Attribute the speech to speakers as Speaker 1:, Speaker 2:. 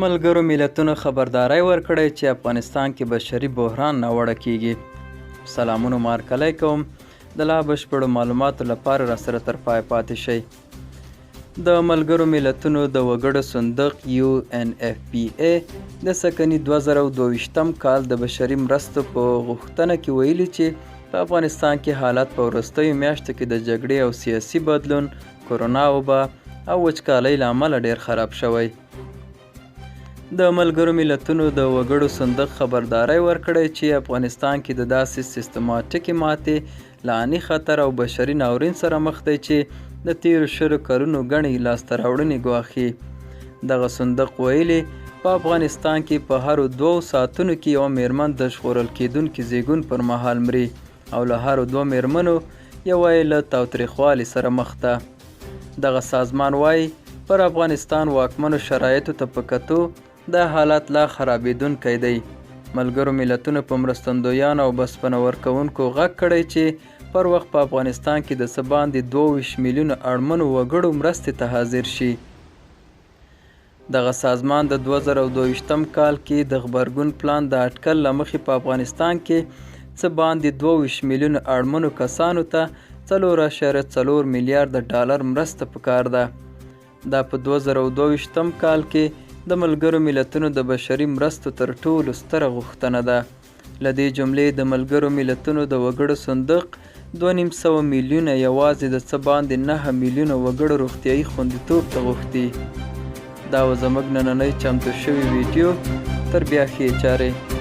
Speaker 1: ملګرو ملتونو خبرداری ورکړی چې افغانستان کې بشري بحران ناوړه کیږي. سلامونه مارکلی کوم. د لا بشپړو معلوماتو لپاره راسره تر پای پاتې شئ. د ملګرو ملتونو د وګړو صندوق UNFPA د سکني 2022 کال د بشري مرستو په غوښتنه کې ویلي چې په افغانستان کې حالت په وروستیو میاشتو کې د جګړې او سیاسي بدلون، کرونا وبا او وچکالۍ له امله ډېر خراب شوی. د ملګرو ملتونو د وګړو صندوق خبرداری ورکړی چې افغانستان کې د داسې سیستماتیکې ماتې، لعنی خطر او بشري ناورین سره مخ دی چې د تیرو 20 کلونو ګڼې لاسته راوړنې ګواښي. دغه صندوق ویلي په افغانستان کې په هرو 2 ساعتونو کې یوه میرمن د ژغورل کیدونکي زیږون پر مهال مري او له هرو 2 میرمنو یوه یې له تاوتریخوالي سره مخ ده. دغه سازمان وایي پر افغانستان واکمنو شرایطو ته په کتو دا حالت لا خرابېدونکی دی. ملګرو ملتونو په مرستندویانو او بسپنه ورکوونکو غږ کړی چې پر وخت په افغانستان کې د څه باندې 22 میلیونه اړمنو وګړو مرستې ته حاضر شي. دغه سازمان د 2022 کال کې د غبرګون پلان د اټکل له مخې په افغانستان کې څه باندې 22 میلیونه اړمنو کسانو ته 4.4 میلیارډ ډالر مرسته پکار ده. دا په 2022 کال کې د ملګرو ملتونو د بشري مرستو تر ټولو ستره غوښتنه ده. له دې جملې د ملګرو ملتونو د وګړو صندوق 2.5 میلیونه یوازې د څه باندې 9 میلیونه وګړو روغتیایي خوندیتوب ته غوښتي. دا و زموږ نننۍ چمتو شوې ویډیو. تر بیا ښې چارې.